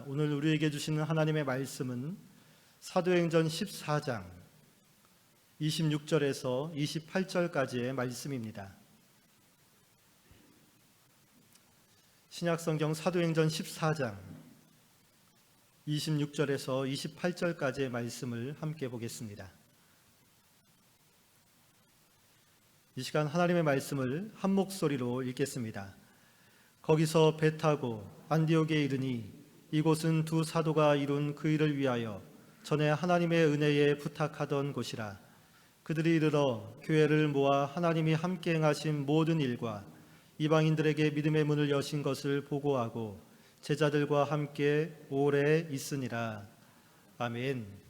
오늘 우리에게 주시는 하나님의 말씀은 사도행전 14장 26절에서 28절까지의 말씀입니다. 신약성경 사도행전 14장 26절에서 28절까지의 말씀을 함께 보겠습니다. 이 시간 하나님의 말씀을 한 목소리로 읽겠습니다. 거기서 배 타고 안디옥에 이르니 이곳은 두 사도가 이룬 그 일을 위하여 전에 하나님의 은혜에 부탁하던 곳이라. 그들이 이르러 교회를 모아 하나님이 함께 행하신 모든 일과 이방인들에게 믿음의 문을 여신 것을 보고하고 제자들과 함께 오래 있으니라. 아멘.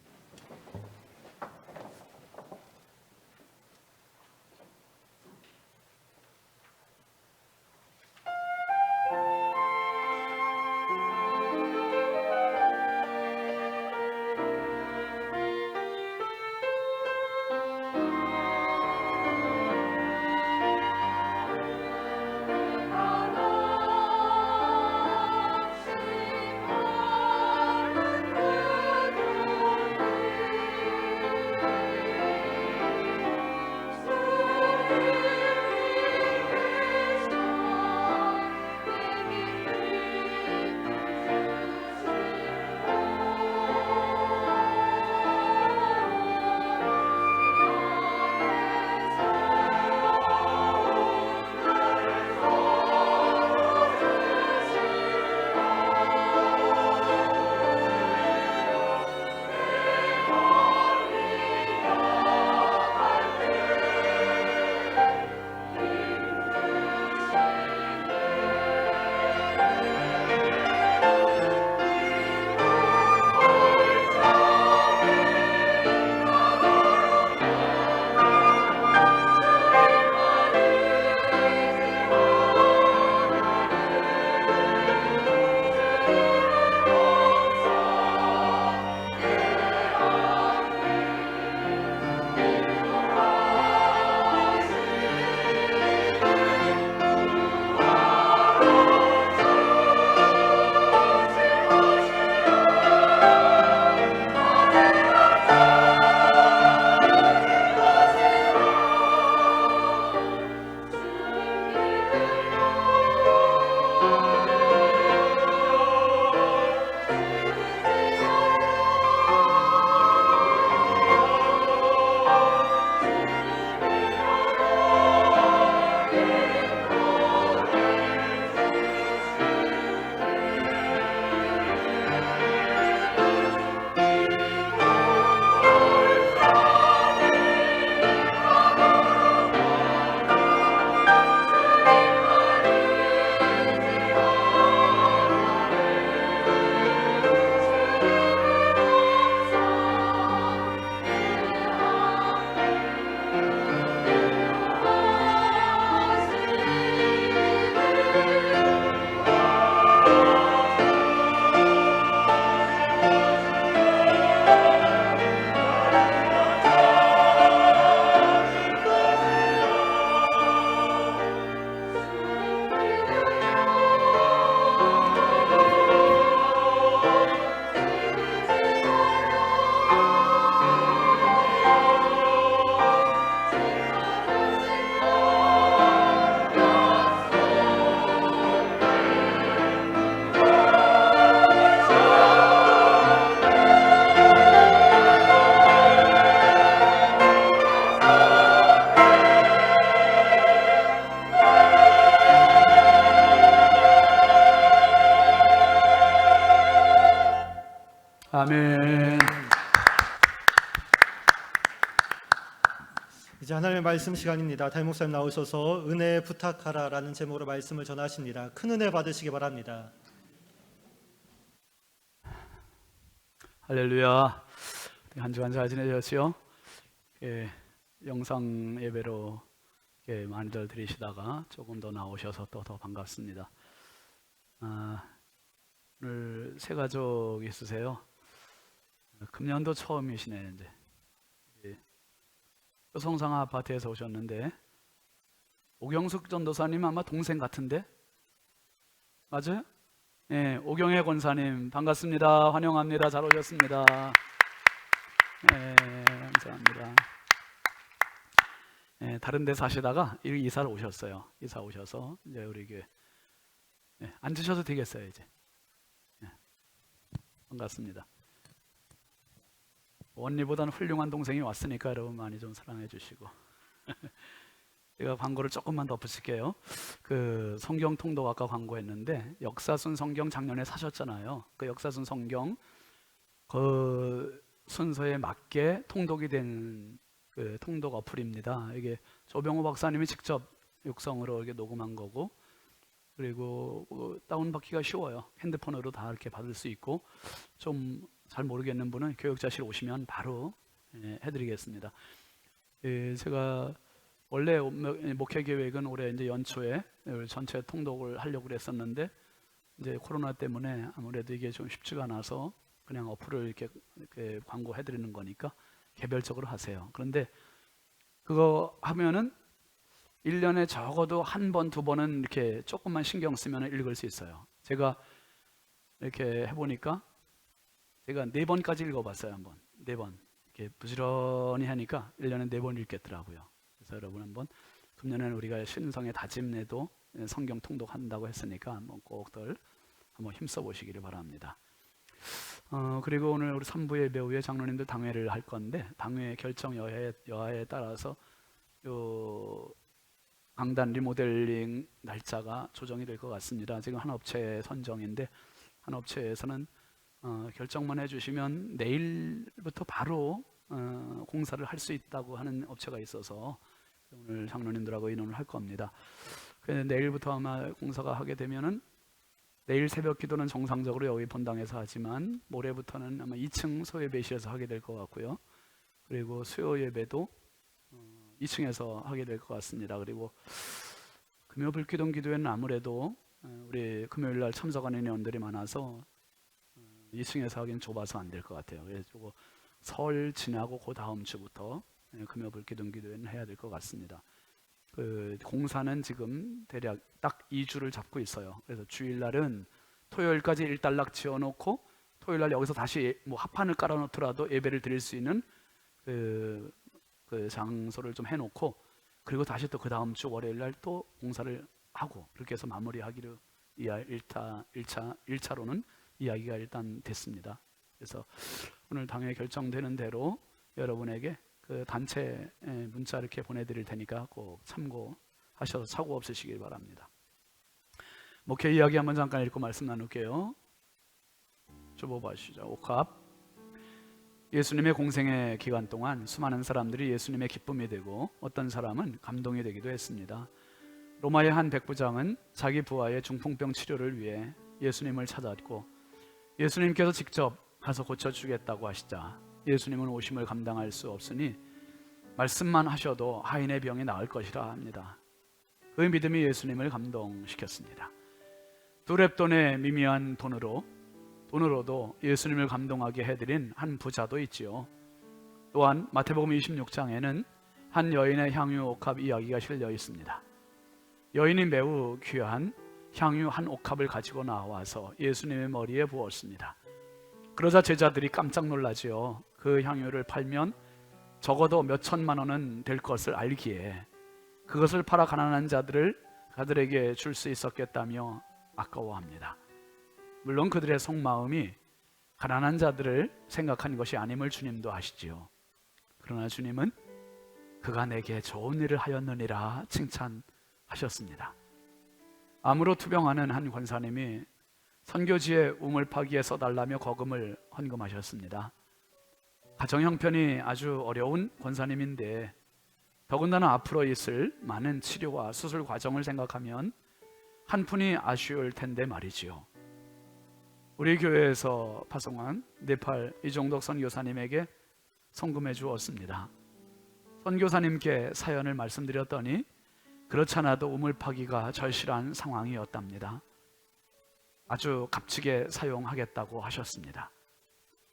아멘. 이제 하나님의 말씀 시간입니다. 담임 목사님 나오셔서 은혜 부탁하라라는 제목으로 말씀을 전하십니다. 큰 은혜 받으시기 바랍니다. 할렐루야. 한 주간 잘 지내셨어요? 영상 예배로 많이들 드리시다가 조금 더 나오셔서 또 더 반갑습니다. 오늘 새 가족 있으세요? 금년도 처음이시네. 이제 효성상 아파트에서 오셨는데 오경숙 전도사님 아마 동생 같은데 맞아요? 네, 오경혜 권사님 반갑습니다. 환영합니다. 잘 오셨습니다. 네, 감사합니다. 네, 다른 데 사시다가 이사를 오셨어요. 이사 오셔서 이제 우리 교회 앉으셔도 되겠어요. 이제 반갑습니다. 언니보다는 훌륭한 동생이 왔으니까 여러분 많이 좀 사랑해 주시고 제가 광고를 조금만 덧붙일게요. 그 성경 통독 아까 광고했는데 역사순 성경 작년에 사셨잖아요. 그 역사순 성경 그 순서에 맞게 통독이 된 그 통독 어플입니다. 이게 조병호 박사님이 직접 육성으로 이렇게 녹음한 거고, 그리고 다운받기가 쉬워요. 핸드폰으로 다 이렇게 받을 수 있고, 좀 잘 모르겠는 분은 교육자실 오시면 바로 해드리겠습니다. 제가 원래 목회 계획은 올해 이제 연초에 전체 통독을 하려고 그랬었는데 이제 코로나 때문에 아무래도 이게 좀 쉽지가 않아서 그냥 어플을 이렇게 광고해드리는 거니까 개별적으로 하세요. 그런데 그거 하면은 1년에 적어도 한 번, 두 번은 이렇게 조금만 신경 쓰면 읽을 수 있어요. 제가 이렇게 해보니까 제가 4번까지 읽어봤어요. 한번 4번 이렇게 부지런히 하니까 1년에 4번 읽겠더라고요. 그래서 여러분 한번 금년에는 우리가 신성의 다짐에도 성경 통독한다고 했으니까 한번 꼭들 한번 힘써 보시기를 바랍니다. 그리고 오늘 우리 3부 예배 후에 장로님들 당회를 할 건데 당회 결정 여하에 따라서 요 강단 리모델링 날짜가 조정이 될 것 같습니다. 지금 한 업체 선정인데 한 업체에서는 결정만 해주시면 내일부터 바로 공사를 할 수 있다고 하는 업체가 있어서 오늘 장로님들하고 의논을 할 겁니다. 내일부터 아마 공사가 하게 되면은 내일 새벽 기도는 정상적으로 여기 본당에서 하지만 모레부터는 아마 2층 소예배실에서 하게 될 것 같고요. 그리고 수요 예배도 2층에서 하게 될 것 같습니다. 그리고 금요 불기동 기도회는 아무래도 우리 금요일 날 참석하는 회원들이 많아서 2층에서 하기는 좁아서 안 될 것 같아요. 그래서 설 지나고 그 다음 주부터 금요 불기동 기도회는 해야 될 것 같습니다. 그 공사는 지금 대략 딱 2주를 잡고 있어요. 그래서 주일날은 토요일까지 일단락 지어놓고 토요일날 여기서 다시 뭐 합판을 깔아놓더라도 예배를 드릴 수 있는 그 장소를 좀 해놓고 그리고 다시 또 그 다음 주 월요일날 또 공사를 하고 그렇게 해서 마무리하기로 1차로는 이야기가 일단 됐습니다. 그래서 오늘 당회 결정되는 대로 여러분에게 그 단체 문자 이렇게 보내드릴 테니까 꼭 참고하셔서 사고 없으시길 바랍니다. 목회 이야기 한번 잠깐 읽고 말씀 나눌게요. 좁아보시죠. 옥합. 예수님의 공생의 기간 동안 수많은 사람들이 예수님의 기쁨이 되고 어떤 사람은 감동이 되기도 했습니다. 로마의 한 백부장은 자기 부하의 중풍병 치료를 위해 예수님을 찾았고 예수님께서 직접 가서 고쳐주겠다고 하시자 예수님은 오심을 감당할 수 없으니 말씀만 하셔도 하인의 병이 나을 것이라 합니다. 그 믿음이 예수님을 감동시켰습니다. 두 렙돈의 미미한 돈으로도 예수님을 감동하게 해드린 한 부자도 있지요. 또한 마태복음 26장에는 한 여인의 향유 옥합 이야기가 실려 있습니다. 여인이 매우 귀한 향유 한 옥합을 가지고 나와서 예수님의 머리에 부었습니다. 그러자 제자들이 깜짝 놀라지요. 그 향유를 팔면 적어도 몇 천만 원은 될 것을 알기에 그것을 팔아 가난한 자들에게 줄 수 있었겠다며 아까워합니다. 물론 그들의 속마음이 가난한 자들을 생각한 것이 아님을 주님도 아시지요. 그러나 주님은 그가 내게 좋은 일을 하였느니라 칭찬하셨습니다. 암으로 투병하는 한 권사님이 선교지에 우물파기에 써달라며 거금을 헌금하셨습니다. 가정 형편이 아주 어려운 권사님인데 더군다나 앞으로 있을 많은 치료와 수술 과정을 생각하면 한 푼이 아쉬울 텐데 말이지요. 우리 교회에서 파송한 네팔 이종덕 선교사님에게 송금해 주었습니다. 선교사님께 사연을 말씀드렸더니 그렇지 않아도 우물파기가 절실한 상황이었답니다. 아주 값지게 사용하겠다고 하셨습니다.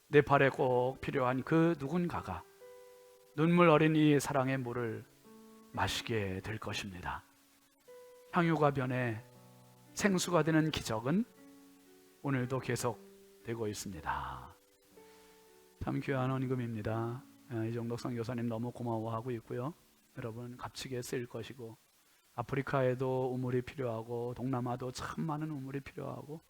네팔에 꼭 필요한 그 누군가가 눈물 어린 이 사랑의 물을 마시게 될 것입니다. 향유가 변해 생수가 되는 기적은 오늘도 계속되고 있습니다. 참 귀한 헌금입니다. 이정덕 선교사님 너무 고마워하고 있고요. 여러분 값지게 쓰일 것이고, 아프리카에도 우물이 필요하고 동남아도 참 많은 우물이 필요하고,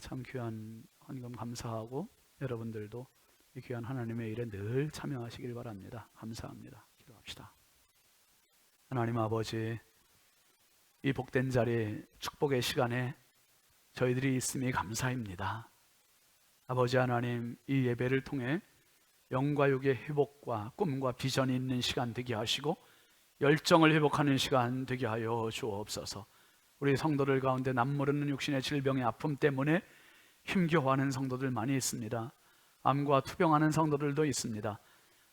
참 귀한 헌금 감사하고, 여러분들도 이 귀한 하나님의 일에 늘 참여하시길 바랍니다. 감사합니다. 기도합시다. 하나님 아버지, 이 복된 자리, 축복의 시간에 저희들이 있음이 감사입니다. 아버지 하나님, 이 예배를 통해 영과 육의 회복과 꿈과 비전이 있는 시간 되게 하시고, 열정을 회복하는 시간 되게 하여 주옵소서. 우리 성도들 가운데 남모르는 육신의 질병의 아픔 때문에 힘겨워하는 성도들 많이 있습니다. 암과 투병하는 성도들도 있습니다.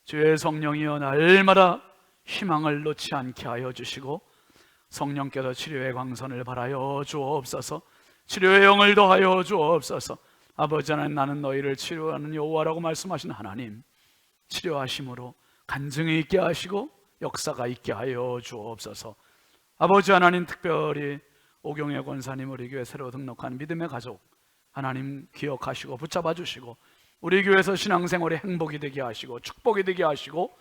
주의 성령이여 날마다 희망을 놓지 않게 하여 주시고, 성령께서 치료의 광선을 발하여 주옵소서. 치료의 영을 더하여 주옵소서. 아버지 하나님, 나는 너희를 치료하는 여호와라고 말씀하신 하나님, 치료하심으로 간증이 있게 하시고 역사가 있게 하여 주옵소서. 아버지 하나님, 특별히 오경혜 권사님, 우리 교회 새로 등록한 믿음의 가족 하나님 기억하시고 붙잡아 주시고, 우리 교회에서 신앙생활의 행복이 되게 하시고 축복이 되게 하시고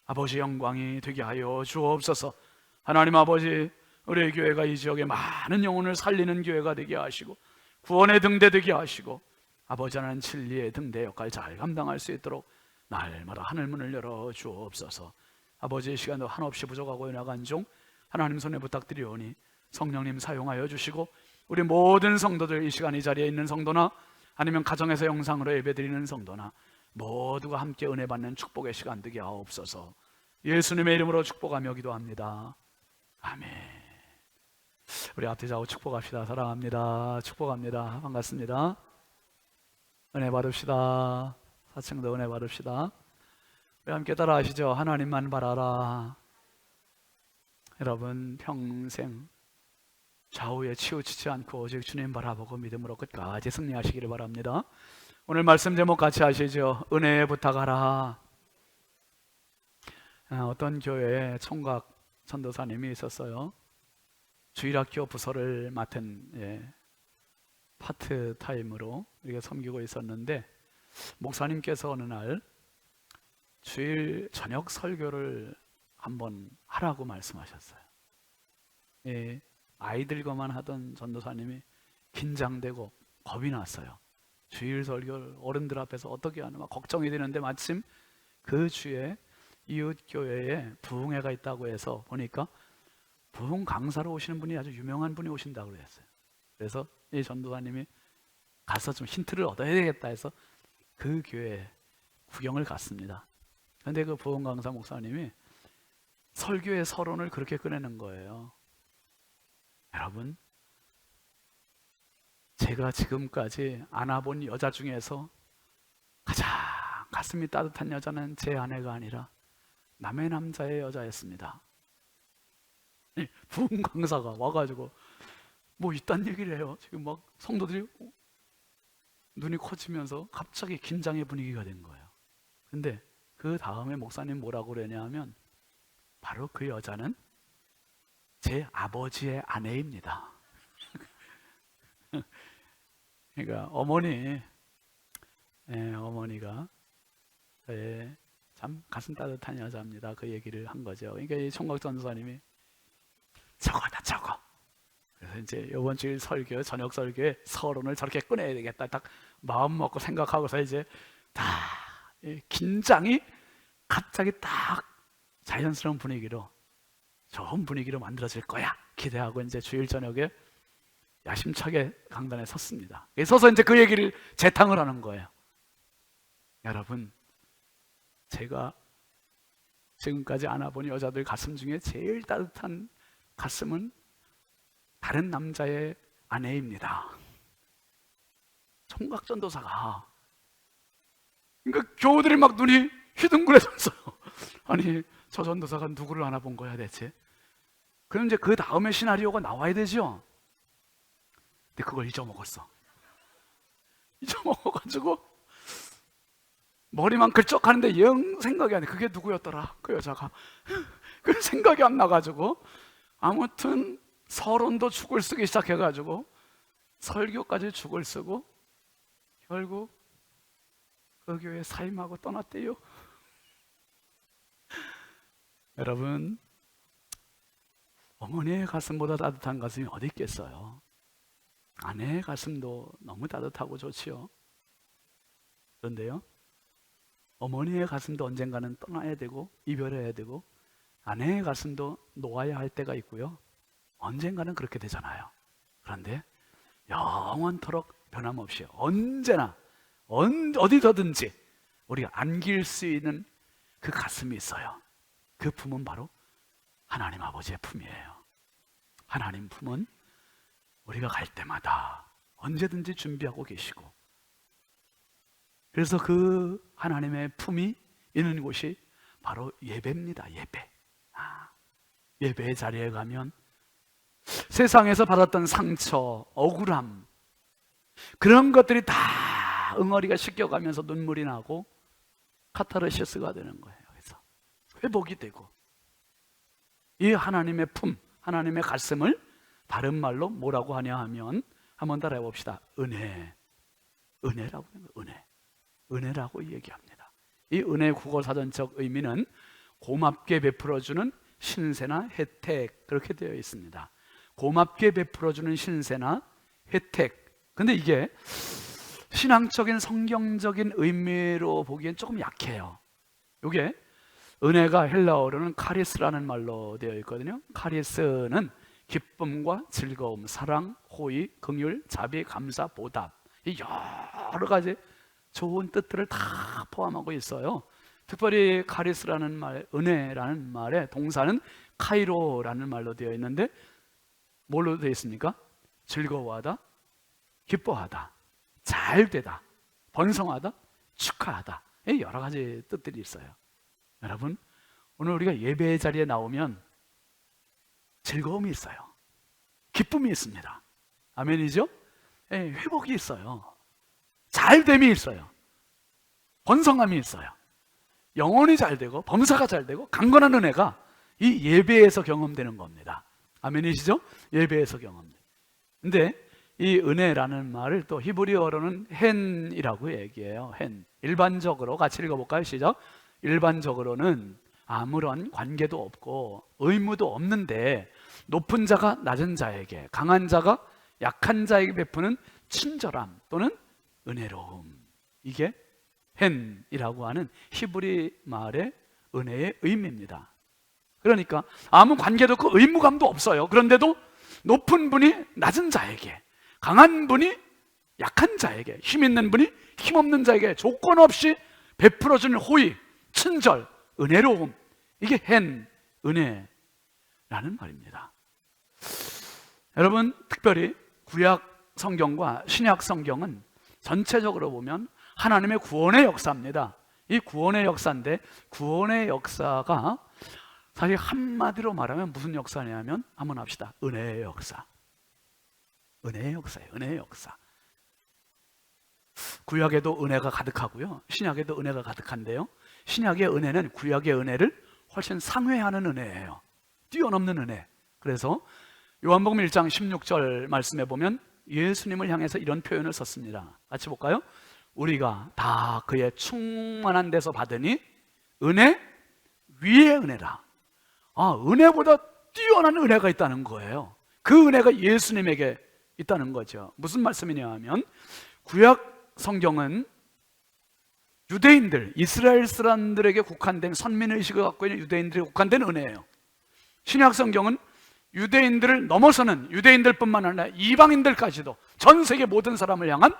아버지 영광이 되게 하여 주옵소서. 하나님 아버지, 우리 교회가 이 지역에 많은 영혼을 살리는 교회가 되게 하시고 구원의 등대 되게 하시고, 아버지 하나님 진리의 등대 역할 잘 감당할 수 있도록 날마다 하늘문을 열어 주옵소서. 아버지의 시간도 한없이 부족하고 나간 중 하나님 손에 부탁드리오니 성령님 사용하여 주시고, 우리 모든 성도들, 이 시간 이 자리에 있는 성도나 아니면 가정에서 영상으로 예배드리는 성도나 모두가 함께 은혜 받는 축복의 시간 되게 하옵소서. 예수님의 이름으로 축복하며 기도합니다. 아멘. 우리 앞에 자고 축복합시다. 사랑합니다. 축복합니다. 반갑습니다. 은혜 받읍시다. 4층도 은혜 받읍시다. 우리 함께 따라 하시죠. 하나님만 바라라. 여러분 평생 좌우에 치우치지 않고 오직 주님 바라보고 믿음으로 끝까지 승리하시기를 바랍니다. 오늘 말씀 제목 같이 하시죠. 은혜에 부탁하라. 어떤 교회에 총각 전도사님이 있었어요. 주일학교 부서를 맡은 파트타임으로 이렇게 섬기고 있었는데, 목사님께서 어느 날 주일 저녁 설교를 한번 하라고 말씀하셨어요. 아이들과만 하던 전도사님이 긴장되고 겁이 났어요. 주일 설교를 어른들 앞에서 어떻게 하나 막 걱정이 되는데, 마침 그 주에 이웃 교회에 부흥회가 있다고 해서 보니까 부흥 강사로 오시는 분이 아주 유명한 분이 오신다고 그랬어요. 그래서 이 전도사님이 가서 좀 힌트를 얻어야 되겠다 해서 그 교회에 구경을 갔습니다. 그런데 그 부흥 강사 목사님이 설교의 서론을 그렇게 꺼내는 거예요. 여러분, 제가 지금까지 안아본 여자 중에서 가장 가슴이 따뜻한 여자는 제 아내가 아니라 남의 남자의 여자였습니다. 부흥 강사가 와가지고 뭐 이딴 얘기를 해요. 지금 막 성도들이 눈이 커지면서 갑자기 긴장의 분위기가 된 거예요. 근데 그 다음에 목사님 뭐라고 그러냐 하면, 바로 그 여자는 제 아버지의 아내입니다. 그러니까 어머니가 참 가슴 따뜻한 여자입니다. 그 얘기를 한 거죠. 그러니까 이 총각 전도사님이 저거다 저거. 그래서 이제 이번 주일 설교, 저녁 설교에 서론을 저렇게 꺼내야 되겠다 딱 마음 먹고 생각하고서 이제 다 긴장이 갑자기 딱 자연스러운 분위기로, 좋은 분위기로 만들어질 거야 기대하고 이제 주일 저녁에 야심차게 강단에 섰습니다. 서서 이제 그 얘기를 재탕을 하는 거예요. 여러분, 제가 지금까지 안아본 여자들 가슴 중에 제일 따뜻한 가슴은 다른 남자의 아내입니다. 총각 전도사가. 그러니까 교우들이 막 눈이 휘둥그레졌어요. 아니, 저 전도사가 누구를 안아본 거야 대체? 그럼 이제 그 다음에 시나리오가 나와야 되죠. 근데 그걸 잊어먹었어. 잊어먹어가지고 머리만 글쩍하는데 영 생각이 안 나. 그게 누구였더라? 그 여자가. 그 생각이 안 나가지고 아무튼 서론도 죽을 쓰기 시작해가지고 설교까지 죽을 쓰고 결국 그 교회 사임하고 떠났대요. 여러분, 어머니의 가슴보다 따뜻한 가슴이 어디 있겠어요? 아내의 가슴도 너무 따뜻하고 좋지요. 그런데요, 어머니의 가슴도 언젠가는 떠나야 되고 이별해야 되고, 아내의 가슴도 놓아야 할 때가 있고요, 언젠가는 그렇게 되잖아요. 그런데 영원토록 변함없이 언제나 어디서든지 우리가 안길 수 있는 그 가슴이 있어요. 그 품은 바로 하나님 아버지의 품이에요. 하나님 품은 우리가 갈 때마다 언제든지 준비하고 계시고, 그래서 그 하나님의 품이 있는 곳이 바로 예배입니다. 예배. 예배의 자리에 가면 세상에서 받았던 상처, 억울함, 그런 것들이 다 응어리가 씻겨가면서 눈물이 나고 카타르시스가 되는 거예요. 그래서 회복이 되고, 이 하나님의 품, 하나님의 가슴을 다른 말로 뭐라고 하냐 하면, 한번 따라해 봅시다. 은혜. 은혜라고 하는 거예요. 은혜. 은혜라고 얘기합니다. 이 은혜 국어사전적 의미는 고맙게 베풀어주는 신세나 혜택, 그렇게 되어 있습니다. 고맙게 베풀어주는 신세나 혜택. 근데 이게 신앙적인 성경적인 의미로 보기엔 조금 약해요. 이게 은혜가 헬라어로는 카리스라는 말로 되어 있거든요. 카리스는 기쁨과 즐거움, 사랑, 호의, 긍휼, 자비, 감사, 보답, 이 여러 가지 좋은 뜻들을 다 포함하고 있어요. 특별히 카리스라는 말, 은혜라는 말의 동사는 카이로라는 말로 되어 있는데, 뭘로 되어 있습니까? 즐거워하다, 기뻐하다, 잘되다, 번성하다, 축하하다, 여러 가지 뜻들이 있어요. 여러분, 오늘 우리가 예배의 자리에 나오면 즐거움이 있어요. 기쁨이 있습니다. 아멘이죠? 회복이 있어요. 잘됨이 있어요. 번성함이 있어요. 영혼이 잘되고 범사가 잘되고 강건한 은혜가 이 예배에서 경험되는 겁니다. 아멘이시죠? 예배에서 경험돼요. 근데 이 은혜라는 말을 또 히브리어로는 헨이라고 얘기해요. 헨. 일반적으로 같이 읽어볼까요? 시작. 일반적으로는 아무런 관계도 없고 의무도 없는데 높은 자가 낮은 자에게, 강한 자가 약한 자에게 베푸는 친절함 또는 은혜로움, 이게 헨이라고 하는 히브리 말의 은혜의 의미입니다. 그러니까 아무 관계도 없고 의무감도 없어요. 그런데도 높은 분이 낮은 자에게, 강한 분이 약한 자에게, 힘 있는 분이 힘 없는 자에게 조건 없이 베풀어주는 호의, 친절, 은혜로움, 이게 헨, 은혜라는 말입니다. 여러분, 특별히 구약 성경과 신약 성경은 전체적으로 보면 하나님의 구원의 역사입니다. 이 구원의 역사인데, 구원의 역사가 사실 한마디로 말하면 무슨 역사냐면, 한번 합시다. 은혜의 역사. 은혜의 역사예요. 은혜의 역사. 구약에도 은혜가 가득하고요, 신약에도 은혜가 가득한데요, 신약의 은혜는 구약의 은혜를 훨씬 상회하는 은혜예요. 뛰어넘는 은혜. 그래서 요한복음 1장 16절 말씀에 보면 예수님을 향해서 이런 표현을 썼습니다. 같이 볼까요? 우리가 다 그의 충만한 데서 받으니 은혜 위에 은혜라. 은혜보다 뛰어난 은혜가 있다는 거예요. 그 은혜가 예수님에게 있다는 거죠. 무슨 말씀이냐 하면, 구약 성경은 유대인들, 이스라엘 사람들에게 국한된, 선민의식을 갖고 있는 유대인들에게 국한된 은혜예요. 신약 성경은 유대인들을 넘어서는, 유대인들뿐만 아니라 이방인들까지도, 전 세계 모든 사람을 향한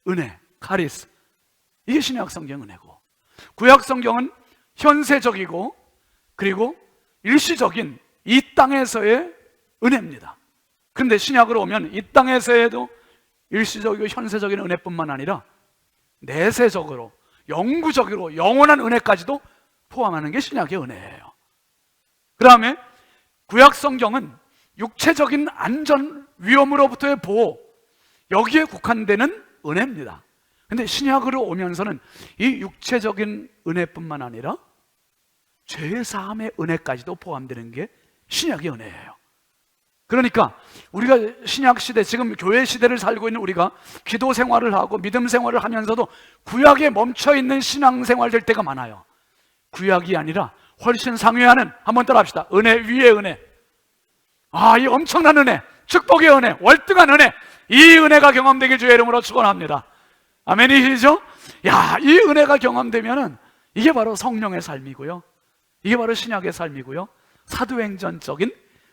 은혜, 카리스, 이게 신약 성경 은혜고, 구약 성경은 현세적이고 그리고 일시적인 이 땅에서의 은혜입니다. 그런데 신약으로 오면 이 땅에서에도 일시적이고 현세적인 은혜뿐만 아니라 내세적으로, 영구적으로 영원한 은혜까지도 포함하는 게 신약의 은혜예요. 그 다음에 구약 성경은 육체적인 안전, 위험으로부터의 보호, 여기에 국한되는 은혜입니다. 근데 신약으로 오면서는 이 육체적인 은혜뿐만 아니라 죄사함의 은혜까지도 포함되는 게 신약의 은혜예요. 그러니까 우리가 신약 시대, 지금 교회 시대를 살고 있는 우리가 기도 생활을 하고 믿음 생활을 하면서도 구약에 멈춰 있는 신앙 생활 될 때가 많아요. 구약이 아니라 훨씬 상회하는, 한번 따라 합시다. 은혜 위에 은혜. 이 엄청난 은혜, 축복의 은혜, 월등한 은혜, 이 은혜가 경험되길 주의 이름으로 축원합니다. 아멘이시죠? 이 은혜가 경험되면은 이게 바로 성령의 삶이고요, 이게 바로 신약의 삶이고요, 사도행전적인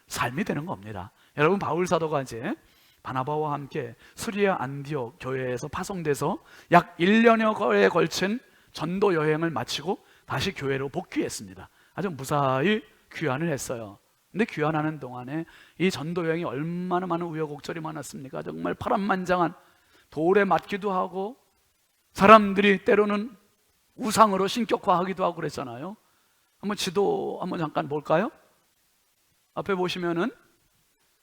삶이 되는 겁니다. 여러분, 바울 사도가 이제 바나바와 함께 수리아 안디옥 교회에서 파송돼서 약 1년여에 걸친 전도 여행을 마치고 다시 교회로 복귀했습니다. 아주 무사히 귀환을 했어요. 근데 귀환하는 동안에 이 전도 여행이 얼마나 많은 우여곡절이 많았습니까? 정말 파란만장한, 돌에 맞기도 하고 사람들이 때로는 우상으로 신격화하기도 하고 그랬잖아요. 한번 지도 한번 잠깐 볼까요? 앞에 보시면은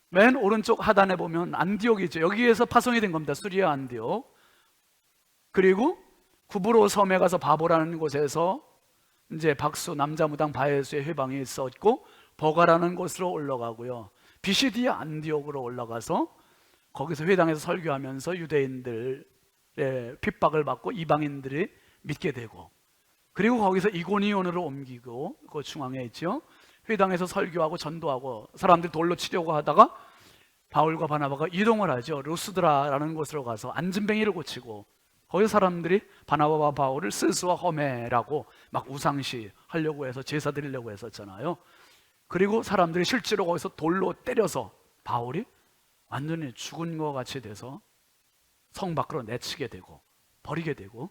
맨 오른쪽 하단에 보면 안디옥이 있죠. 여기에서 파송이 된 겁니다. 수리아 안디옥. 그리고 구브로 섬에 가서 바보라는 곳에서 이제 박수, 남자 무당 바에수의 회방이 있었고, 버가라는 곳으로 올라가고요, 비시디아 안디옥으로 올라가서 거기서 회당에서 설교하면서 유대인들의 핍박을 받고 이방인들이 믿게 되고, 그리고 거기서 이고니온으로 옮기고, 그 중앙에 있죠. 회당에서 설교하고 전도하고 사람들이 돌로 치려고 하다가 바울과 바나바가 이동을 하죠. 루스드라라는 곳으로 가서 안진뱅이를 고치고, 거기서 사람들이 바나바와 바울을 스스와 허메라고 막 우상시 하려고 해서 제사 드리려고 했었잖아요. 그리고 사람들이 실제로 거기서 돌로 때려서 바울이 완전히 죽은 것 같이 돼서 성 밖으로 내치게 되고 버리게 되고,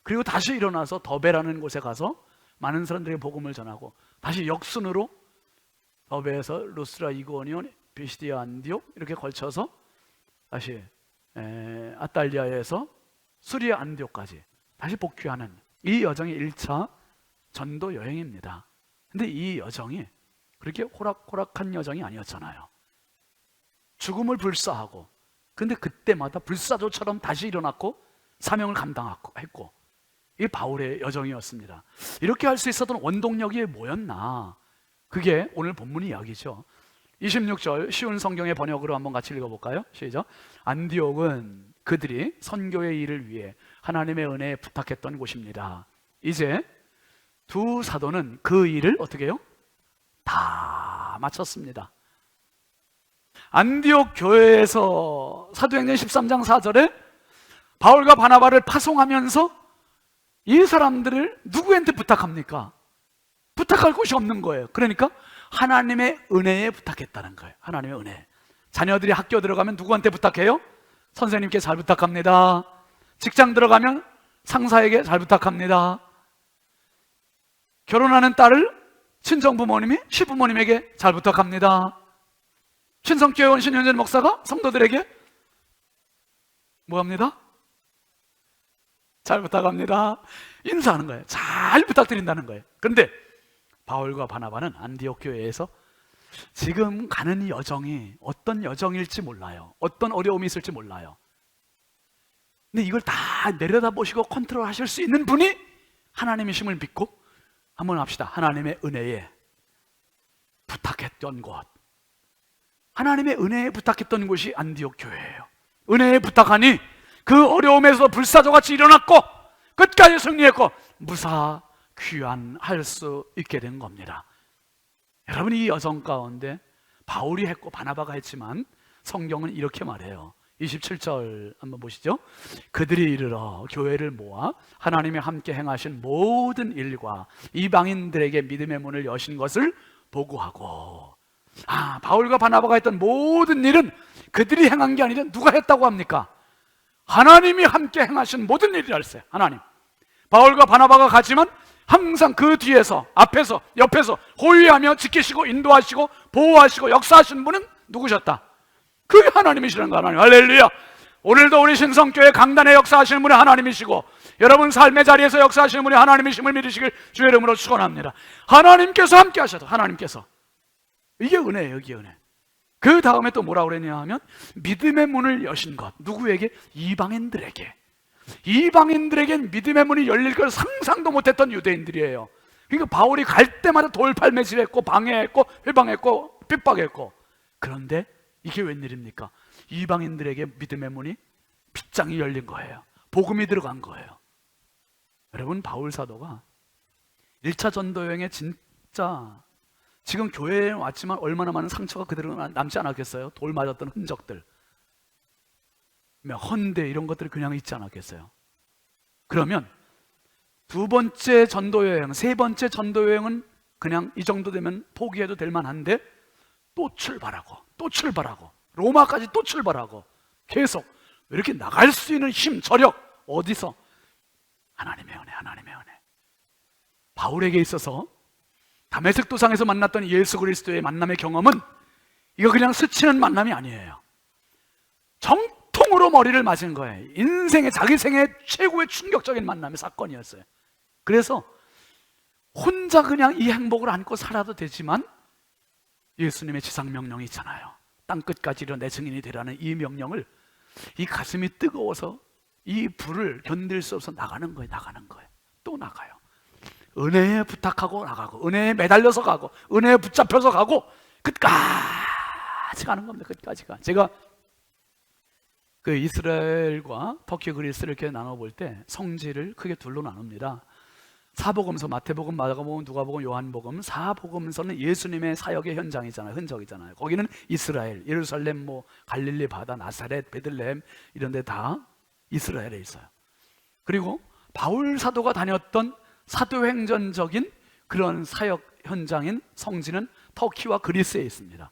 그리고 다시 일어나서 더베라는 곳에 가서 많은 사람들에게 복음을 전하고, 다시 역순으로 더베에서 루스라, 이고니온, 비시디아, 안디옥 이렇게 걸쳐서 다시 아탈리아에서 수리아 안디옥까지 다시 복귀하는 이 여정이 1차 전도 여행입니다. 근데 이 여정이 그렇게 호락호락한 여정이 아니었잖아요. 죽음을 불사하고, 근데 그때마다 불사조처럼 다시 일어났고 사명을 감당했고, 이게 바울의 여정이었습니다. 이렇게 할 수 있었던 원동력이 뭐였나? 그게 오늘 본문 이야기죠. 26절 쉬운 성경의 번역으로 한번 같이 읽어볼까요? 시작. 안디옥은 그들이 선교의 일을 위해 하나님의 은혜에 부탁했던 곳입니다. 이제 두 사도는 그 일을 어떻게 해요? 다 마쳤습니다. 안디옥 교회에서 사도행전 13장 4절에 바울과 바나바를 파송하면서 이 사람들을 누구한테 부탁합니까? 부탁할 곳이 없는 거예요. 그러니까 하나님의 은혜에 부탁했다는 거예요. 하나님의 은혜. 자녀들이 학교 들어가면 누구한테 부탁해요? 선생님께 잘 부탁합니다. 직장 들어가면 상사에게 잘 부탁합니다. 결혼하는 딸을 친정부모님이 시부모님에게 잘 부탁합니다. 친성교회 온 신현전 목사가 성도들에게 뭐합니다? 잘 부탁합니다. 인사하는 거예요. 잘 부탁드린다는 거예요. 그런데 바울과 바나바는 안디옥 교회에서 지금 가는 이 여정이 어떤 여정일지 몰라요. 어떤 어려움이 있을지 몰라요. 근데 이걸 다 내려다보시고 컨트롤 하실 수 있는 분이 하나님이심을 믿고 한번 합시다. 하나님의 은혜에 부탁했던 곳, 하나님의 은혜에 부탁했던 곳이 안디옥 교회예요. 은혜에 부탁하니 그 어려움에서 불사조같이 일어났고 끝까지 승리했고 무사 귀환할 수 있게 된 겁니다. 여러분, 이 여정 가운데 바울이 했고 바나바가 했지만 성경은 이렇게 말해요. 27절 한번 보시죠. 그들이 이르러 교회를 모아 하나님이 함께 행하신 모든 일과 이방인들에게 믿음의 문을 여신 것을 보고하고, 바울과 바나바가 했던 모든 일은 그들이 행한 게 아니라 누가 했다고 합니까? 하나님이 함께 행하신 모든 일이라 했어요. 하나님. 바울과 바나바가 가지만 항상 그 뒤에서, 앞에서, 옆에서 호위하며 지키시고 인도하시고 보호하시고 역사하신 분은 누구셨다? 그게 하나님이시라는 거. 하나님. 할렐루야. 오늘도 우리 신성교회 강단에 역사하시는 분이 하나님이시고 여러분 삶의 자리에서 역사하시는 분이 하나님이심을 믿으시길 주의 이름으로 축원합니다. 하나님께서 함께 하셔도, 하나님께서. 이게 은혜예요. 이게 은혜. 그 다음에 또 뭐라고 그랬냐 하면 믿음의 문을 여신 것. 누구에게? 이방인들에게. 이방인들에겐 믿음의 문이 열릴 걸 상상도 못했던 유대인들이에요. 그러니까 바울이 갈 때마다 돌팔매질했고 방해했고 회방했고 핍박했고, 그런데 이게 웬일입니까? 이방인들에게 믿음의 문이 빗장이 열린 거예요. 복음이 들어간 거예요. 여러분, 바울 사도가 1차 전도 여행에 진짜 지금 교회에 왔지만 얼마나 많은 상처가 그대로 남지 않았겠어요? 돌 맞았던 흔적들, 헌데 이런 것들이 그냥 있지 않았겠어요? 그러면 두 번째 전도 여행, 세 번째 전도 여행은 그냥 이 정도 되면 포기해도 될 만한데 또 출발하고 또 출발하고 로마까지 또 출발하고 계속 이렇게 나갈 수 있는 힘, 저력 어디서? 하나님의 은혜, 하나님의 은혜. 바울에게 있어서 다메섹 도상에서 만났던 예수 그리스도의 만남의 경험은 이거 그냥 스치는 만남이 아니에요. 정통으로 머리를 맞은 거예요. 인생의, 자기 생애 최고의 충격적인 만남의 사건이었어요. 그래서 혼자 그냥 이 행복을 안고 살아도 되지만 예수님의 지상명령이 있잖아요. 땅끝까지 이르러 내 증인이 되라는 이 명령을, 이 가슴이 뜨거워서 이 불을 견딜 수 없어 나가는 거예요. 나가는 거예요. 또 나가요. 은혜에 부탁하고 나가고, 은혜에 매달려서 가고, 은혜에 붙잡혀서 가고, 끝까지 가는 겁니다. 끝까지가. 제가 그 이스라엘과 터키 그리스를 이렇게 나눠볼 때 성지를 크게 둘로 나눕니다. 사복음서, 마태복음, 마가복음, 누가복음, 요한복음. 사복음서는 예수님의 사역의 현장이잖아요. 흔적이잖아요. 거기는 이스라엘, 예루살렘, 뭐 갈릴리 바다, 나사렛, 베들레헴 이런 데 다 이스라엘에 있어요. 그리고 바울 사도가 다녔던 사도행전적인 그런 사역 현장인 성지는 터키와 그리스에 있습니다.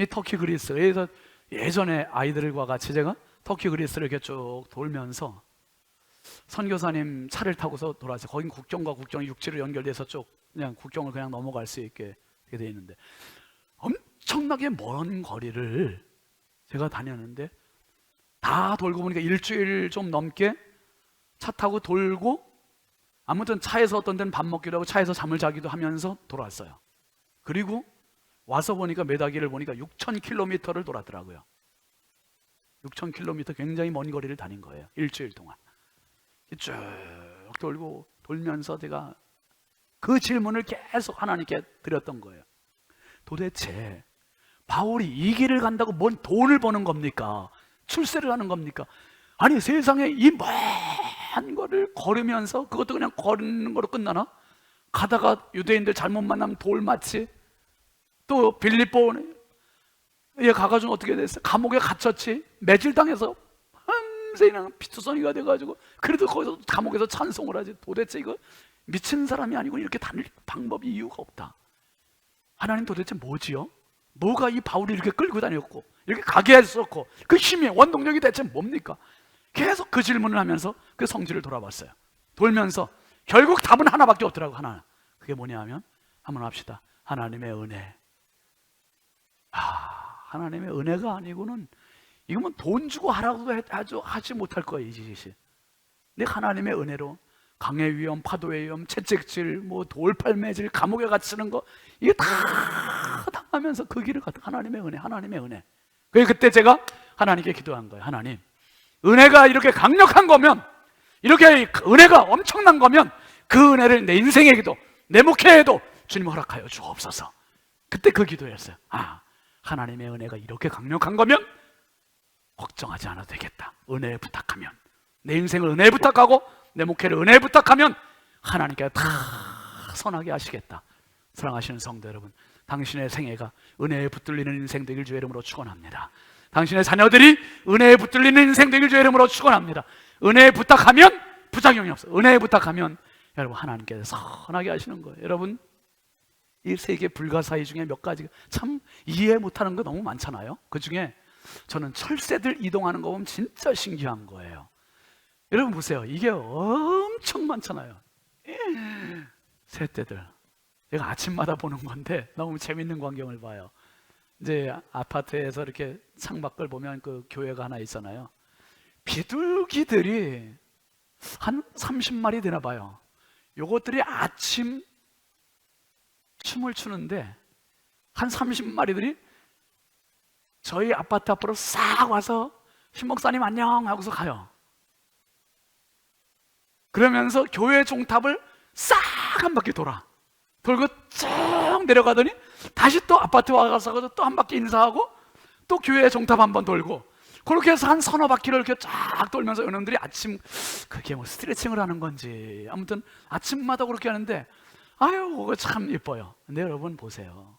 이 터키 그리스에서 예전에 아이들과 같이 제가 터키 그리스를 이렇게 쭉 돌면서 선교사님 차를 타고서 돌아왔어요. 거긴 국경과 국경이 육지로 연결돼서 쭉 그냥 국경을 그냥 넘어갈 수 있게 되어 있는데 엄청나게 먼 거리를 제가 다녔는데 다 돌고 보니까 일주일 좀 넘게 차 타고 돌고, 아무튼 차에서 어떤 데는 밥 먹기도 하고 차에서 잠을 자기도 하면서 돌아왔어요. 그리고 와서 보니까 메다기를 보니까 6,000km를 돌았더라고요. 6,000km, 굉장히 먼 거리를 다닌 거예요. 일주일 동안 쭉 돌고 돌면서 제가 그 질문을 계속 하나님께 드렸던 거예요. 도대체 바울이 이 길을 간다고 뭔 돈을 버는 겁니까? 출세를 하는 겁니까? 아니, 세상에 이 먼 거를 걸으면서, 그것도 그냥 걸는 거로 끝나나? 가다가 유대인들 잘못 만나면 돌 맞지? 또 빌립보에 가가지고 어떻게 됐어요? 감옥에 갇혔지? 매질당해서 밤새 그냥 피투성이가 돼가지고, 그래도 거기서 감옥에서 찬송을 하지. 도대체 이거 미친 사람이 아니고 이렇게 다닐 방법이, 이유가 없다. 하나님 도대체 뭐지요? 뭐가 이 바울이 이렇게 끌고 다녔고 이렇게 가게 했었고, 그 힘이, 원동력이 대체 뭡니까? 계속 그 질문을 하면서 그 성지를 돌아봤어요. 돌면서 결국 답은 하나밖에 없더라고. 하나. 그게 뭐냐 하면, 한번 합시다. 하나님의 은혜. 하나님의 은혜가 아니고는 이거면 돈 주고 하라고도 하지 못할 거예요, 이 짓이. 근데 하나님의 은혜로 강의 위험, 파도의 위험, 채찍질, 뭐 돌팔매질, 감옥에 갇히는 거, 이게 다 당하면서 그 길을 갔다. 하나님의 은혜, 하나님의 은혜. 그때 제가 하나님께 기도한 거예요. 하나님, 은혜가 이렇게 강력한 거면, 이렇게 은혜가 엄청난 거면 그 은혜를 내 인생에게도, 내 목회에도 주님 허락하여 주옵소서. 그때 그 기도였어요. 하나님의 은혜가 이렇게 강력한 거면 걱정하지 않아도 되겠다. 은혜에 부탁하면, 내 인생을 은혜에 부탁하고 내 목회를 은혜에 부탁하면 하나님께 다 선하게 하시겠다. 사랑하시는 성도 여러분, 당신의 생애가 은혜에 붙들리는 인생 되길 주의 이름으로 축원합니다. 당신의 자녀들이 은혜에 붙들리는 인생 되길 주의 이름으로 축원합니다. 은혜에 부탁하면 부작용이 없어요. 은혜에 부탁하면 여러분, 하나님께서 선하게 하시는 거예요. 여러분, 이 세계 불가사의 중에 몇 가지가 참 이해 못하는 거 너무 많잖아요. 그 중에 저는 철새들 이동하는 거 보면 진짜 신기한 거예요. 여러분 보세요. 이게 엄청 많잖아요. 새떼들. 제가 아침마다 보는 건데 너무 재밌는 광경을 봐요. 이제 아파트에서 이렇게 창밖을 보면 그 교회가 하나 있잖아요. 비둘기들이 한 30마리 되나 봐요. 요것들이 아침 춤을 추는데 한 30마리들이 저희 아파트 앞으로 싹 와서 신목사님 안녕 하고서 가요. 그러면서 교회 종탑을 싹 한 바퀴 돌고 쭉 내려가더니 다시 또 아파트 와서 또 한 바퀴 인사하고 또 교회 종탑 한번 돌고, 그렇게 해서 한 서너 바퀴를 이렇게 쫙 돌면서 여러분들이 아침, 그게 뭐 스트레칭을 하는 건지 아무튼 아침마다 그렇게 하는데, 아유 그거 참 예뻐요. 근데 여러분 보세요,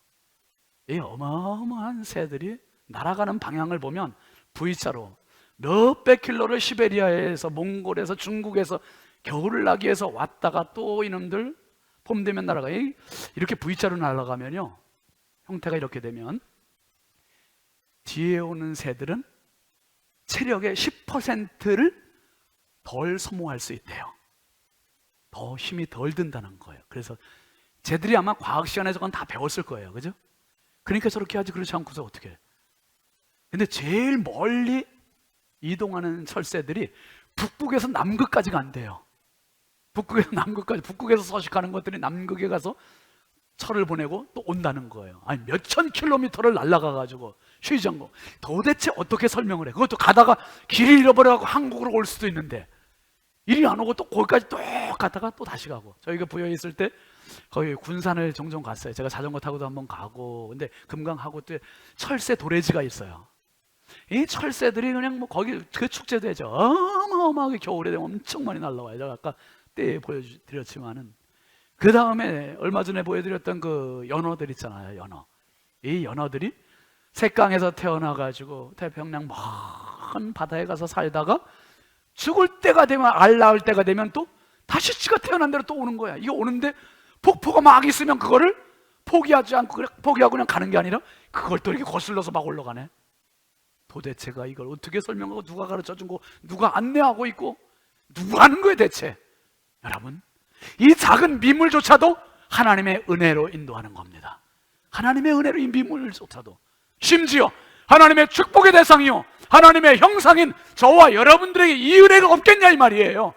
이 어마어마한 새들이 날아가는 방향을 보면 V자로 몇백 킬로를 시베리아에서, 몽골에서, 중국에서 겨울을 나기 위해서 왔다가 또 이놈들 봄 되면 날아가. 이렇게 V자로 날아가면요, 형태가 이렇게 되면 뒤에 오는 새들은 체력의 10%를 덜 소모할 수 있대요. 더 힘이 덜 든다는 거예요. 그래서 쟤들이 아마 과학 시간에서 그건 다 배웠을 거예요, 그죠? 그러니까 저렇게 하지, 그렇지 않고서 어떻게 해? 근데 제일 멀리 이동하는 철새들이 북극에서 남극까지 간대요. 북극에서 남극까지, 북극에서 서식하는 것들이 남극에 가서 철을 보내고 또 온다는 거예요. 아니 몇천 킬로미터를 날아가가지고 쉬지 않고. 도대체 어떻게 설명을 해? 그것도 가다가 길을 잃어버려갖고 한국으로 올 수도 있는데 이리 안 오고 또 거기까지 또 갔다가 또 다시 가고. 저희가 부여에 있을 때 거기 군산을 종종 갔어요. 제가 자전거 타고도 한번 가고. 근데 금강하고 또 철새 도래지가 있어요. 이 철새들이 그냥 뭐 거기 그 축제도 해죠. 어마어마하게 겨울에 되면 엄청 많이 날라와요. 제가 아까 때 보여드렸지만은, 그 다음에 얼마 전에 보여드렸던 그 연어들 있잖아요. 연어. 이 연어들이 색강에서 태어나가지고 태평양 먼 바다에 가서 살다가 죽을 때가 되면, 알 낳을 때가 되면 또 다시 지가 태어난 대로 또 오는 거야. 이거 오는데 폭포가 막 있으면 그거를 포기하지 않고 그냥 포기하고 그냥 가는 게 아니라 그걸 또 이렇게 거슬러서 막 올라가네. 도대체가 이걸 어떻게 설명하고 누가 가르쳐준 거, 누가 안내하고 있고, 누가 하는 거예요 대체? 여러분, 이 작은 미물조차도 하나님의 은혜로 인도하는 겁니다. 하나님의 은혜로 이 미물조차도, 심지어 하나님의 축복의 대상이요 하나님의 형상인 저와 여러분들에게 이 은혜가 없겠냐 이 말이에요.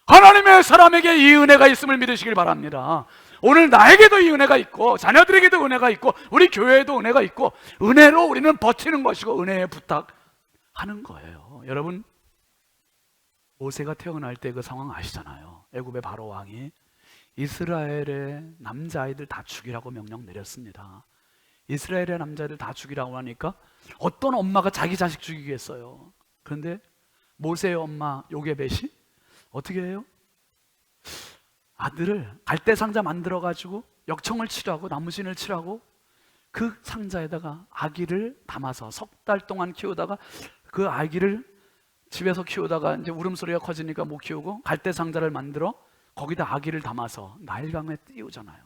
하나님의 사람에게 이 은혜가 있음을 믿으시길 바랍니다. 오늘 나에게도 이 은혜가 있고, 자녀들에게도 은혜가 있고, 우리 교회에도 은혜가 있고, 은혜로 우리는 버티는 것이고 은혜에 부탁하는 거예요. 여러분, 모세가 태어날 때 그 상황 아시잖아요. 애굽의 바로 왕이 이스라엘의 남자아이들 다 죽이라고 명령 내렸습니다. 이스라엘의 남자아이들 다 죽이라고 하니까 어떤 엄마가 자기 자식 죽이겠어요. 그런데 모세의 엄마 요게벳이 어떻게 해요? 아들을 갈대 상자 만들어 가지고 역청을 치라고, 나무신을 치라고 그 상자에다가 아기를 담아서 석 달 동안 키우다가, 그 아기를 집에서 키우다가 이제 울음소리가 커지니까 못 키우고 갈대 상자를 만들어 거기다 아기를 담아서 나일강에 띄우잖아요.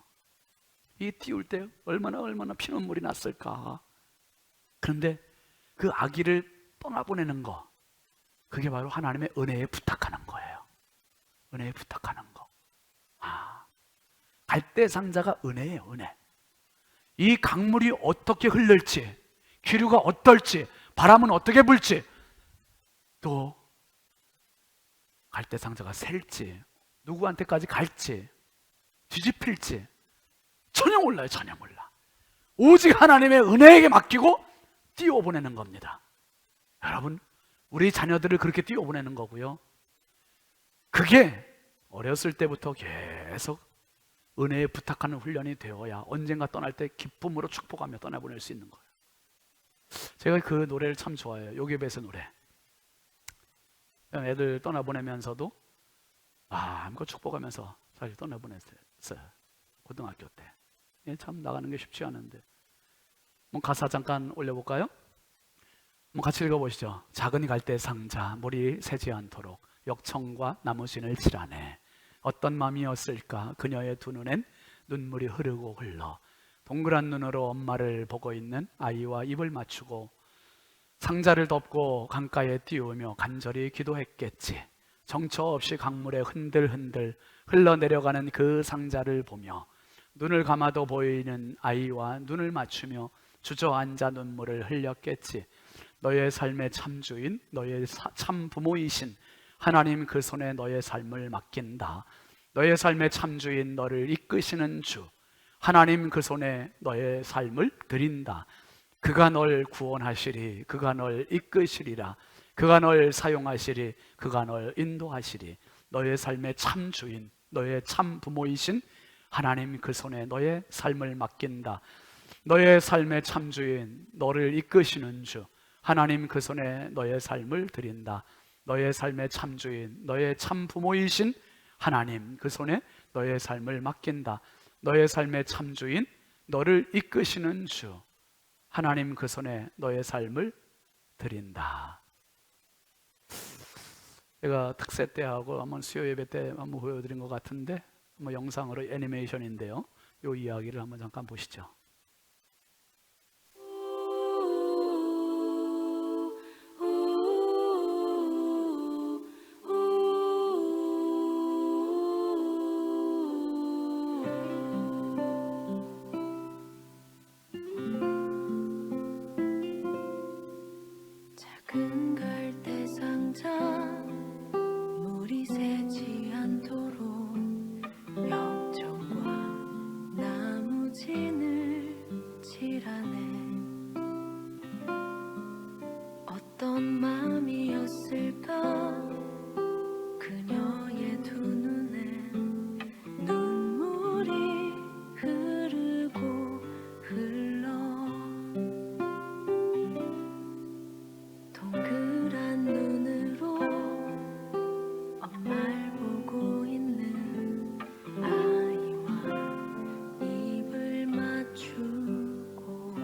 이 띄울 때 얼마나 피눈물이 났을까. 그런데 그 아기를 떠나보내는 거, 그게 바로 하나님의 은혜에 부탁하는 거예요. 은혜에 부탁하는 거. 갈대 상자가 은혜예요, 은혜. 이 강물이 어떻게 흐를지, 기류가 어떨지, 바람은 어떻게 불지, 또 갈대 상자가 셀지, 누구한테까지 갈지, 뒤집힐지 전혀 몰라요. 전혀 몰라. 오직 하나님의 은혜에게 맡기고 띄워보내는 겁니다. 여러분, 우리 자녀들을 그렇게 띄워보내는 거고요, 그게 어렸을 때부터 계속 은혜에 부탁하는 훈련이 되어야 언젠가 떠날 때 기쁨으로 축복하며 떠나보낼 수 있는 거예요. 제가 그 노래를 참 좋아해요. 요게벳의 노래. 애들 떠나보내면서도 마음껏 축복하면서 사실 떠나보냈어요. 고등학교 때. 참 나가는 게 쉽지 않은데. 가사 잠깐 올려볼까요? 같이 읽어보시죠. 작은 갈대 상자, 물이 새지 않도록 역청과 나무신을 칠하네. 어떤 마음이었을까? 그녀의 두 눈엔 눈물이 흐르고 흘러 동그란 눈으로 엄마를 보고 있는 아이와 입을 맞추고 상자를 덮고 강가에 띄우며 간절히 기도했겠지. 정처 없이 강물에 흔들흔들 흘러내려가는 그 상자를 보며 눈을 감아도 보이는 아이와 눈을 맞추며 주저앉아 눈물을 흘렸겠지. 너의 삶의 참주인, 너의 참 부모이신 하나님 그 손에 너의 삶을 맡긴다. 너의 삶의 참주인, 너를 이끄시는 주 하나님 그 손에 너의 삶을 드린다. 그가 널 구원하시리, 그가 널 이끄시리라, 그가 널 사용하시리, 그가 널 인도하시리. 너의 삶의 참주인, 너의 참 부모이신 하나님 그 손에 너의 삶을 맡긴다. 너의 삶의 참주인, 너를 이끄시는 주 하나님 그 손에 너의 삶을 드린다. 너의 삶의 참주인, 너의 참 부모이신 하나님 그 손에 너의 삶을 맡긴다. 너의 삶의 참주인, 너를 이끄시는 주 하나님 그 손에 너의 삶을 드린다. 제가 특세 때 하고 한번 수요 예배 때 한번 보여드린 것 같은데 뭐 영상으로 애니메이션인데요. 이 이야기를 한번 잠깐 보시죠. 작은 갈대 상자 물이 새지 않도록 역청과 나무진을 칠하네. 어떤 마음이었을까 그녀의 두 눈엔 눈물이 흐르고 흘러 동그란 눈으로 엄마를 보고 있는 아이와 입을 맞추고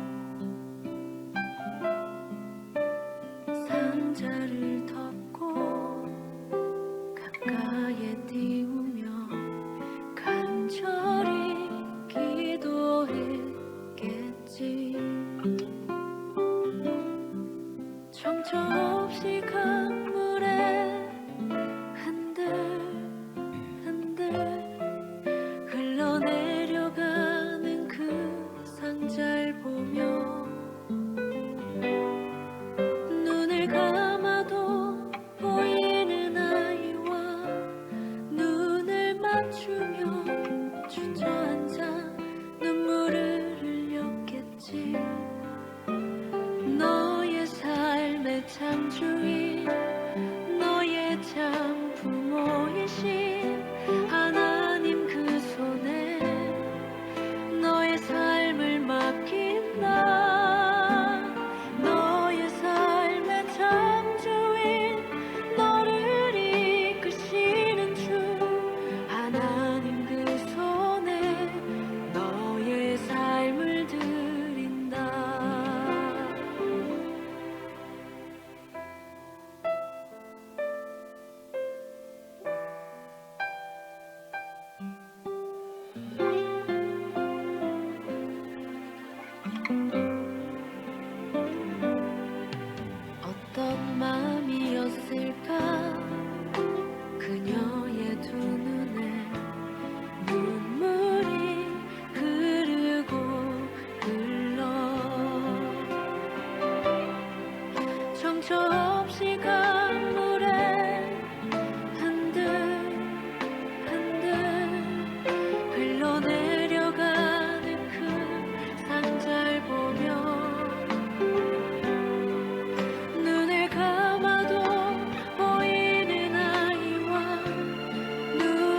상자를 덮고 가까이에 띄우며 간절히 기도했겠지. 정처 없이 강물에 흔들흔들 흘러내려가는 그 상자를 보며 눈을 감아도 보이는 아이와 눈을 맞추며 주저앉아 눈물을 흘렸겠지. 너의 삶의 참주인, 너의 참 부모이신 하나님 그 손에 너의 삶을 맡긴다. 너의 삶의 참주인, 너를 이끄시는 주 하나님 그 손에 너의 삶을 드린다. 어떤 마음이었을까 그녀의 두 눈에 눈물이 흐르고 흘러 정처 없이 강물에 흔들흔들 흘러내려가는 그 상자를 보며 눈을 감아도 보이는 아이와 눈을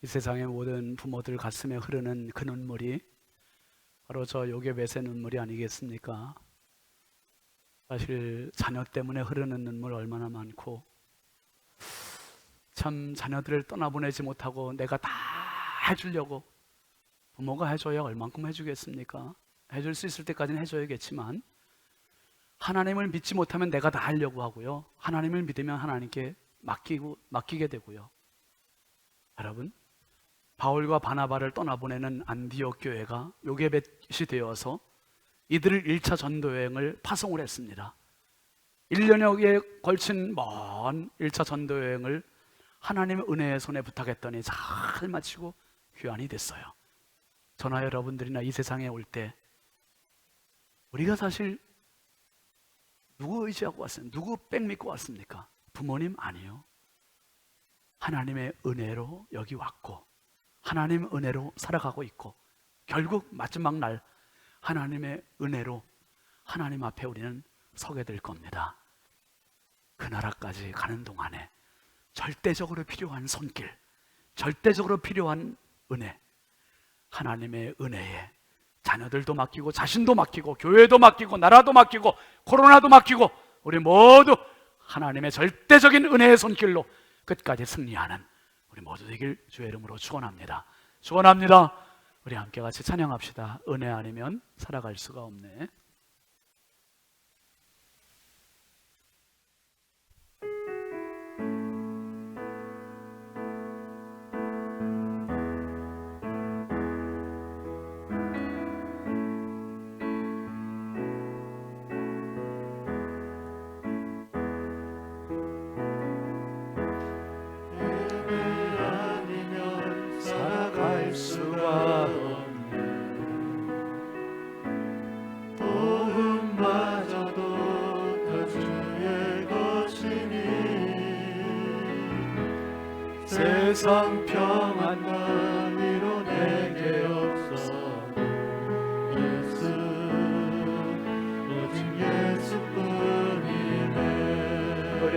이 세상의 모든 부모들 가슴에 흐르는 그 눈물이 바로 저 요괴벳의 눈물이 아니겠습니까? 사실 자녀 때문에 흐르는 눈물 얼마나 많고, 참 자녀들을 떠나보내지 못하고 내가 다 해주려고, 부모가 해줘야 얼만큼 해주겠습니까? 해줄 수 있을 때까지는 해줘야겠지만 하나님을 믿지 못하면 내가 다 하려고 하고요, 하나님을 믿으면 하나님께 맡기게 되고요. 여러분, 바울과 바나바를 떠나보내는 안디옥 교회가 요괴벳이 되어서 이들을 1차 전도여행을 파송을 했습니다. 1년여에 걸친 먼 1차 전도여행을 하나님의 은혜의 손에 부탁했더니 잘 마치고 귀환이 됐어요. 저나 여러분들이나 이 세상에 올 때 우리가 사실 누구 의지하고 왔어요? 누구 백 믿고 왔습니까? 부모님 아니요. 하나님의 은혜로 여기 왔고 하나님 은혜로 살아가고 있고, 결국 마지막 날 하나님의 은혜로 하나님 앞에 우리는 서게 될 겁니다. 그 나라까지 가는 동안에 절대적으로 필요한 손길, 절대적으로 필요한 은혜, 하나님의 은혜에 자녀들도 맡기고 자신도 맡기고 교회도 맡기고 나라도 맡기고 코로나도 맡기고 우리 모두 하나님의 절대적인 은혜의 손길로 끝까지 승리하는 우리 모두 되길 주의 이름으로 축원합니다. 축원합니다. 우리 함께 같이 찬양합시다. 은혜 아니면 살아갈 수가 없네. 살아갈 수가 없네. 도움마저도 다 주의 것이니 세상 평안만 위로 내게 없어. 예수, 오직 예수뿐이네. 은혜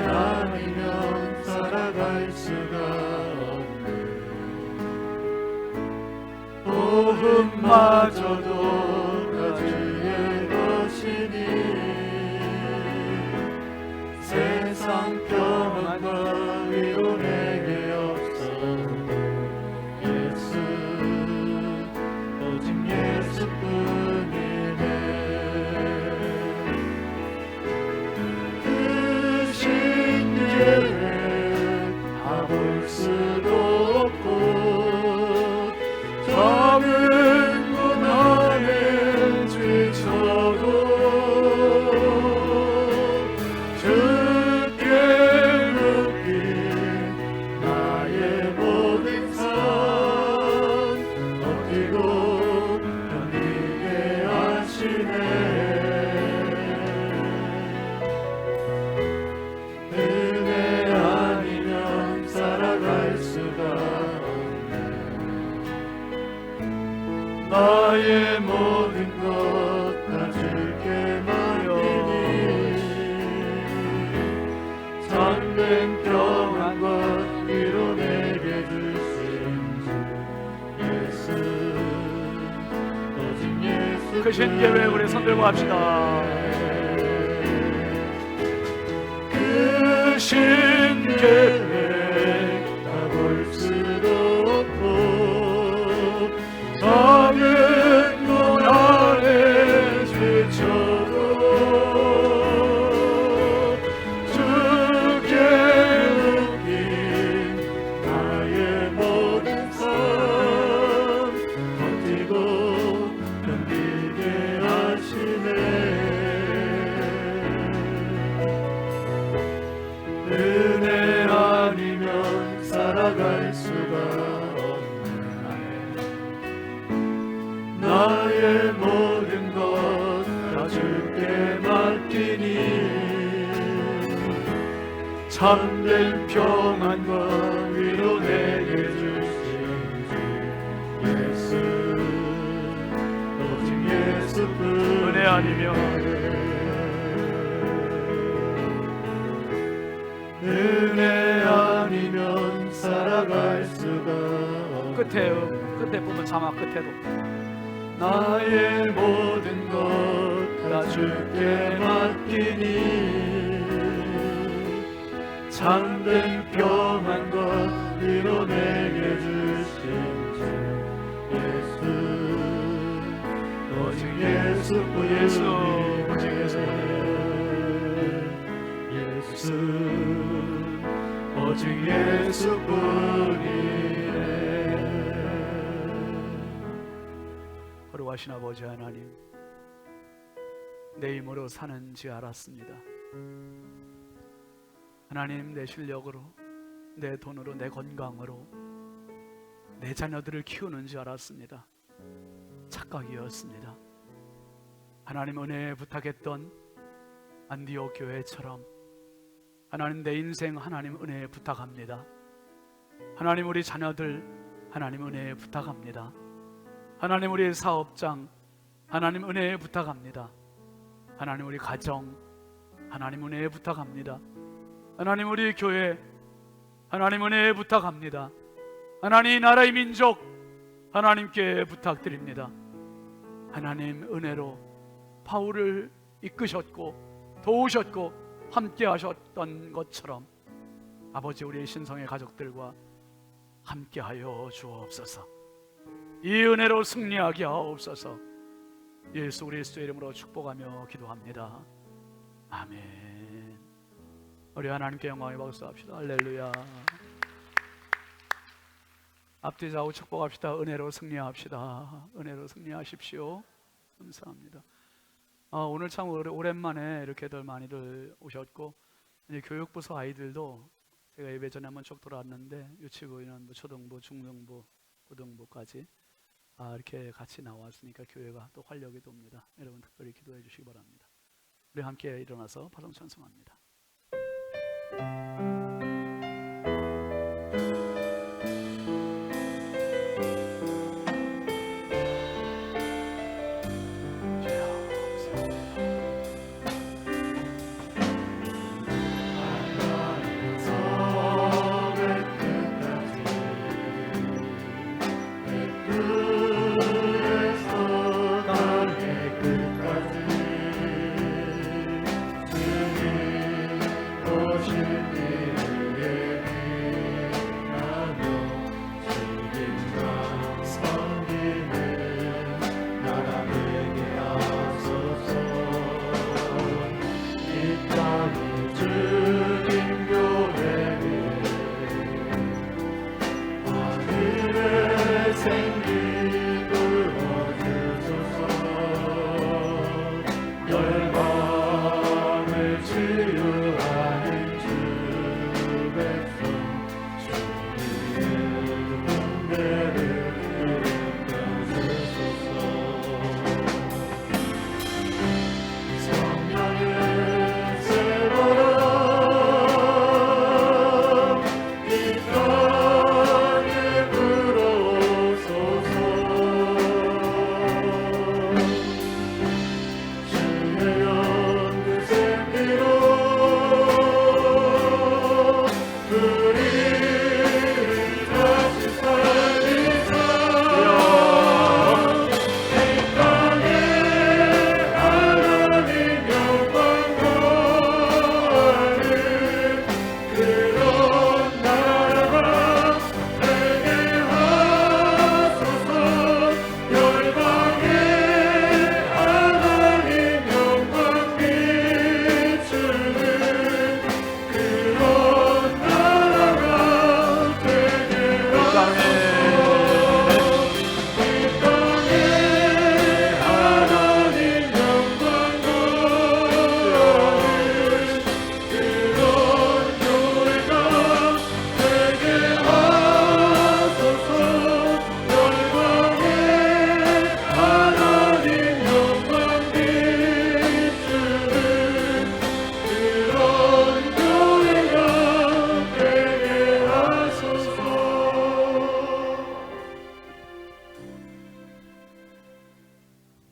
아니면 살아갈 수가 없네. 도움마저도 다 주의 것이니 세상 평안과 위로 내게 없어. 예수, 오직 예수뿐이네. 그 신계획 볼 수도 없고 작은 문 안에 지쳐도 주께 묶인 나의 모든 삶 버티고 견디게 하시네. 은혜 아니면 살아갈 수가 없네. 나의 모든 것 다 주께 맡기니 참된 평안과 위로 내게 주신 예수, 오직 예수. 그 신계획 우리 손들고 합시다. 그 신계획 다 볼 수도 없고 작은 문 안에 지쳐도 주께 묶인 나의 모든 삶 버티고 견디게 하시네. 은혜 아니면 살아갈 수가 없네. 나의 모든 것 다 주께 맡기니 참된 평안과 위로 내게 주신 예수, 오직 예수뿐. 은혜 아니면 끝에 보면 자막 끝에도 나의 모든 것 다 주께 맡기니 참된 평안 것 이로 내게 주신 주 예수 오직 예수뿐이네 오직 예수 오직 예수뿐이네. 거룩하신 아버지 하나님, 내 힘으로 사는지 알았습니다. 하나님, 내 실력으로, 내 돈으로, 내 건강으로 내 자녀들을 키우는 줄 알았습니다. 착각이었습니다. 하나님, 은혜 부탁했던 안디옥 교회처럼 하나님, 내 인생 하나님 은혜 부탁합니다. 하나님, 우리 자녀들 하나님 은혜 부탁합니다. 하나님, 우리 사업장 하나님 은혜 부탁합니다. 하나님, 우리 가정 하나님 은혜 부탁합니다. 하나님, 우리 교회 하나님 은혜 부탁합니다. 하나님, 이 나라의 민족 하나님께 부탁드립니다. 하나님, 은혜로 바울을 이끄셨고 도우셨고 함께 하셨던 것처럼 아버지, 우리 신성의 가족들과 함께 하여 주옵소서. 이 은혜로 승리하게 하옵소서. 예수 그리스도의 이름으로 축복하며 기도합니다. 아멘. 우리 하나님께 영광의 박수합시다. 할렐루야. 앞뒤 좌우 축복합시다. 은혜로 승리합시다. 은혜로 승리하십시오. 감사합니다. 오늘 참 오랜만에 이렇게들 많이들 오셨고, 이제 교육부서 아이들도 제가 예배 전에 한번 쭉 돌아왔는데 유치부에는 뭐 초등부, 중등부, 고등부까지 이렇게 같이 나왔으니까 교회가 또 활력이 돕니다. 여러분 특별히 기도해 주시기 바랍니다. 우리 함께 일어나서 파송 찬송합니다.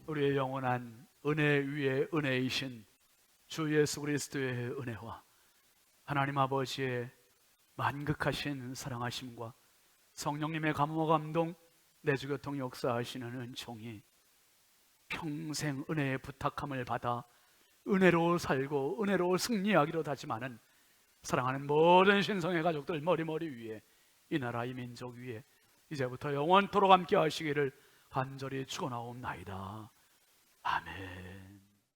우리의 영원한 은혜 위에 은혜이신 주 예수 그리스도의 은혜와 하나님 아버지의 만극하신 사랑하심과 성령님의 감화 감동, 내주교통 역사하시는 은총이 평생 은혜의 부탁함을 받아 은혜로 살고 은혜로 승리하기로 다짐하는 사랑하는 모든 신성의 가족들 머리머리 위에, 이 나라 이 민족 위에 이제부터 영원토록 함께 하시기를 간절히 축원하옵나이다. 아멘.